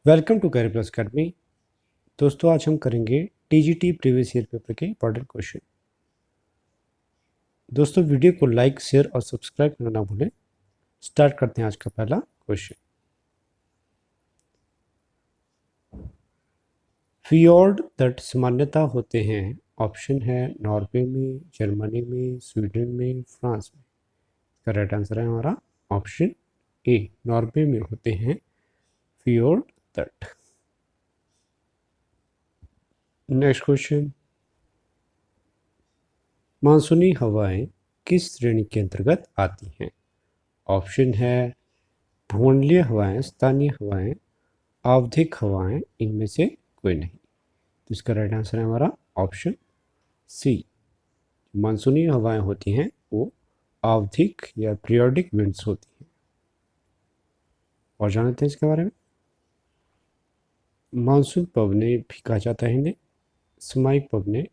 Welcome to career plus academy. दोस्तों, आज हम करेंगे टीजीटी प्रीवियस ईयर पेपर के इंपॉर्टेंट क्वेश्चन। दोस्तों, वीडियो को लाइक, शेयर और सब्सक्राइब करना ना भूलें। स्टार्ट करते हैं आज का पहला क्वेश्चन। फियोर्ड तट सामान्यतः होते हैं। ऑप्शन है नॉर्वे में, जर्मनी में, स्वीडन में, फ्रांस में। इसका राइट आंसर है हमारा ऑप्शन ए, नॉर्वे में होते हैं फियोर्ड तट। नेक्स्ट क्वेश्चन, मानसूनी हवाएं किस श्रेणी के अंतर्गत आती हैं? ऑप्शन है भूमंडलीय हवाएं, स्थानीय हवाएं, आवधिक हवाएं, इनमें से कोई नहीं। तो इसका राइट आंसर है हमारा ऑप्शन सी। मानसूनी हवाएं होती हैं वो आवधिक या पीरियोडिक विंड्स होती हैं। और जानते हैं इसके बारे में। मानसून पवने भी कहा जाता है इन्हें, समायिक पवने।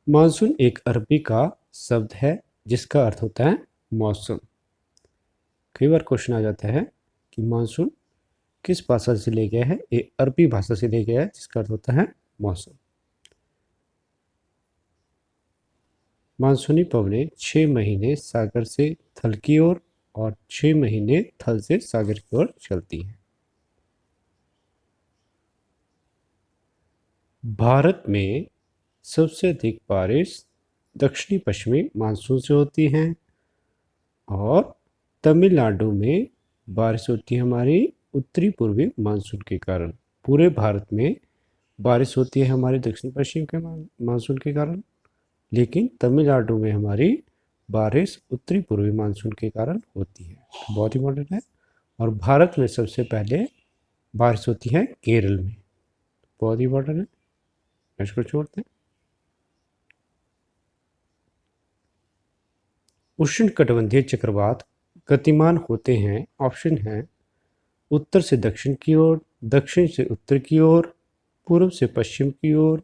मानसून एक अरबी का शब्द है जिसका अर्थ होता है मौसम। कई बार क्वेश्चन आ जाता है कि मानसून किस भाषा से लिया गया है? ये अरबी भाषा से लिया गया है जिसका अर्थ होता है मौसम। मानसूनी पवनें 6 महीने सागर से थल की ओर और 6 महीने थल से सागर की ओर चलती हैं। भारत में सबसे अधिक बारिश दक्षिणी पश्चिमी मानसून से होती हैं और तमिलनाडु में बारिश होती है हमारी उत्तरी पूर्वी मानसून के कारण। पूरे भारत में बारिश होती है हमारे दक्षिण पश्चिम के मानसून के कारण, लेकिन तमिलनाडु में हमारी बारिश उत्तरी पूर्वी मानसून के कारण होती है। बहुत इंपॉर्टेंट है। और भारत में सबसे पहले बारिश होती है केरल में। बहुत इंपॉर्टेंट है। इसको छोड़ते हैं। उष्णकटिबंधीय चक्रवात गतिमान होते हैं। ऑप्शन है उत्तर से दक्षिण की ओर, दक्षिण से उत्तर की ओर, पूर्व से पश्चिम की ओर,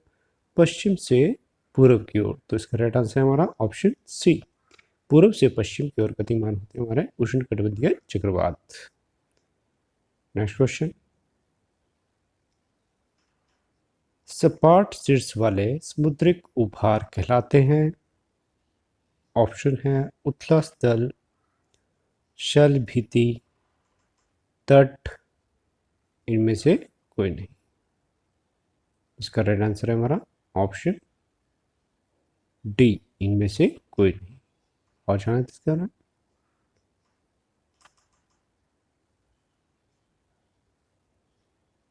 पश्चिम से पूर्व की ओर। तो इसका राइट आंसर है हमारा ऑप्शन सी, पूर्व से पश्चिम की ओर गतिमान होते हैं हमारे उष्णकटिबंधीय चक्रवात। नेक्स्ट क्वेश्चन, सपाट शीर्ष वाले समुद्रिक उभार कहलाते हैं। ऑप्शन है उथला स्थल, शैल भीति, तट, इनमें से कोई नहीं। इसका राइट आंसर है हमारा ऑप्शन डी, इनमें से कोई नहीं। और जाना इसका ना,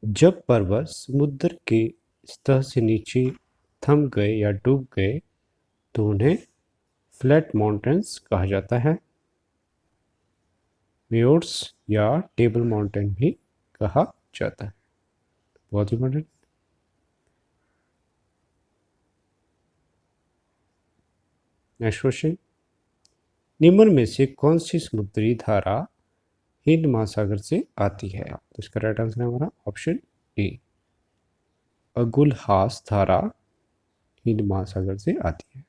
जब पर्वत समुद्र के सतह से नीचे थम गए या डूब गए तो उन्हें फ्लैट माउंटेन्स कहा जाता है। म्योर्स या टेबल माउंटेन भी कहा जाता है। बहुत इंपॉर्टेंट। नेक्स्ट क्वेश्चन, निम्न में से कौन सी समुद्री धारा हिंद महासागर से आती है? तो इसका राइट आंसर है हमारा ऑप्शन ए, अगुलहास धारा हिंद महासागर से आती है।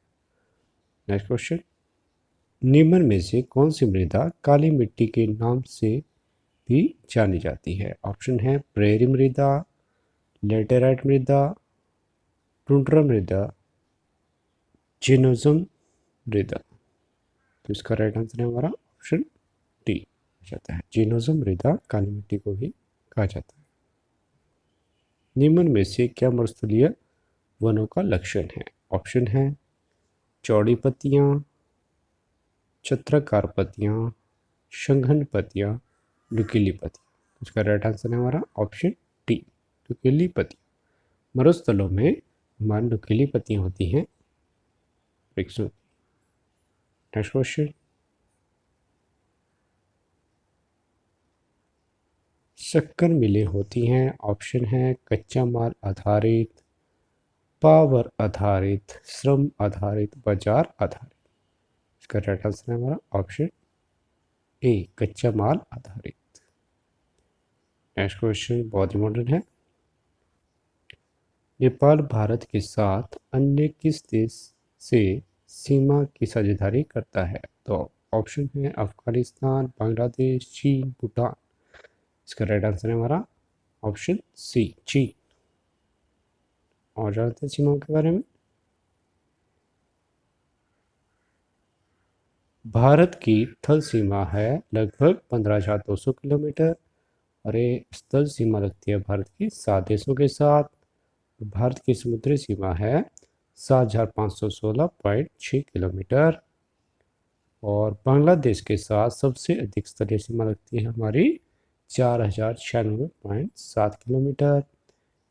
नेक्स्ट क्वेश्चन, निम्न में से कौन सी मृदा काली मिट्टी के नाम से भी जानी जाती है? ऑप्शन है प्रेरी मृदा, लेटेराइट मृदा, टुंड्रा मृदा, जिनोजम मृदा। तो इसका राइट आंसर है हमारा ऑप्शन डी जाता है, जिनोजम मृदा काली मिट्टी को भी कहा जाता है। निम्न में से क्या मरुस्थलीय वनों का लक्षण है? ऑप्शन है चौड़ी पत्तियां, छत्राकार पत्तियां, संघन पत्तियां, नुकीली पत्तियां। इसका राइट आंसर है हमारा ऑप्शन डी, नुकीली पत्तियां। मरुस्थलों में हमारी नुकीली पत्तियां होती हैं वृक्षों। नेक्स्ट क्वेश्चन, शक्कर मिलें होती हैं। ऑप्शन है कच्चा माल आधारित, पावर आधारित, श्रम आधारित, बाजार आधारित। इसका राइट आंसर है हमारा ऑप्शन ए, कच्चा माल आधारित। नेक्स्ट क्वेश्चन बहुत इंपॉर्टेंट है। नेपाल भारत के साथ अन्य किस देश से सीमा की साझेदारी करता है? तो ऑप्शन है अफगानिस्तान, बांग्लादेश, चीन, भूटान। इसका राइट आंसर है हमारा ऑप्शन सी, चीन। और जानते हैं सीमाओं के बारे में। भारत की थल सीमा है लगभग 15,200 किलोमीटर और ये स्थल सीमा लगती है भारत की 7 देशों के साथ। भारत की समुद्री सीमा है 7,516.6 किलोमीटर और बांग्लादेश के साथ सबसे अधिक स्थलीय सीमा लगती है हमारी 4,096.7 किलोमीटर।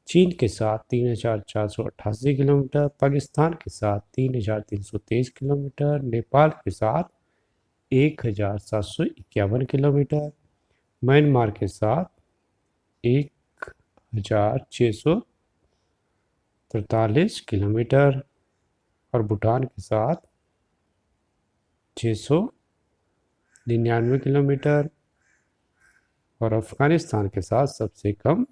चीन के साथ 3,488 किलोमीटर, पाकिस्तान के साथ 3,323 किलोमीटर, नेपाल के साथ 1,751 किलोमीटर, म्यांमार के साथ 1,643 किलोमीटर और भूटान के साथ 699 किलोमीटर और अफगानिस्तान के साथ सबसे कम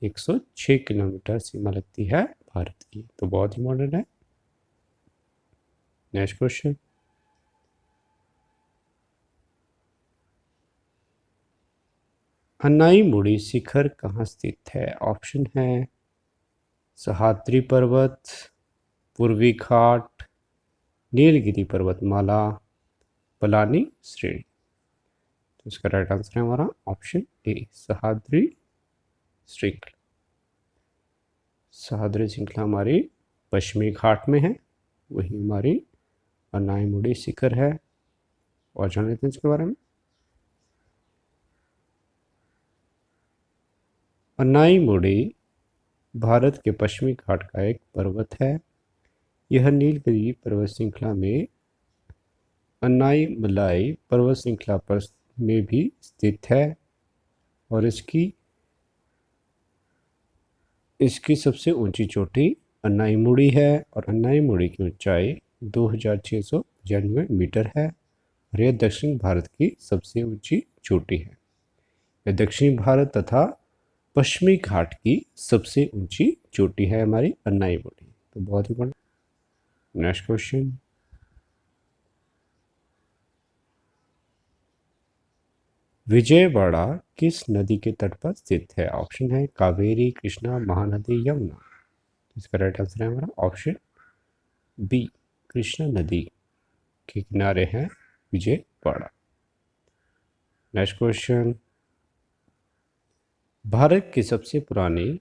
106 किलोमीटर सीमा लगती है भारत की। तो बहुत इंपॉर्टेंट है। नेक्स्ट क्वेश्चन, अन्नाईमुड़ी शिखर कहाँ स्थित है? ऑप्शन है सह्याद्री पर्वत, पूर्वी घाट, नीलगिरी पर्वतमाला, पलानी श्रेणी। तो इसका राइट आंसर है हमारा ऑप्शन ए, सह्याद्री श्रृंखला। सह्याद्री श्रृंखला हमारी पश्चिमी घाट में है, वही हमारी अन्नाईमुड़ी शिखर है। और जान लेते हैं इसके बारे में। अन्नाईमुड़ी भारत के पश्चिमी घाट का एक पर्वत है। यह नीलगिरी पर्वत श्रृंखला में अन्नाईमलाई पर्वत श्रृंखला पर में भी स्थित है और इसकी सबसे ऊंची चोटी अन्नाईमुड़ी है और अन्नाईमुड़ी की ऊंचाई 2,699 मीटर है और यह दक्षिण भारत की सबसे ऊंची चोटी है। यह दक्षिण भारत तथा पश्चिमी घाट की सबसे ऊंची चोटी है हमारी अन्नाईमुड़ी। तो बहुत ही बड़ा। नेक्स्ट क्वेश्चन, विजयवाड़ा किस नदी के तट पर स्थित है? ऑप्शन है कावेरी, कृष्णा, महानदी, यमुना। इसका राइट आंसर है हमारा ऑप्शन बी, कृष्णा नदी के किनारे है विजयवाड़ा। नेक्स्ट क्वेश्चन, भारत की सबसे पुरानी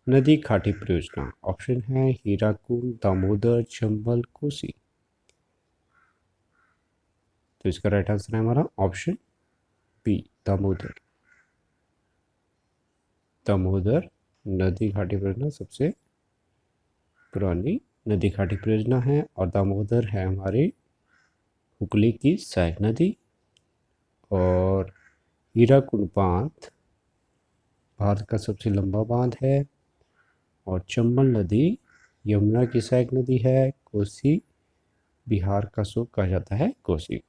नदी घाटी परियोजना। ऑप्शन है हीराकुंड, दामोदर, चंबल, कोसी। तो इसका राइट आंसर है हमारा ऑप्शन बी, दामोदर। दामोदर नदी घाटी परियोजना सबसे पुरानी नदी घाटी परियोजना है और दामोदर है हमारी हुगली की सहायक नदी और हीराकुंड बांध भारत का सबसे लंबा बांध है और चंबल नदी यमुना की सहायक नदी है। कोसी बिहार का सूप कहा जाता है कोसी।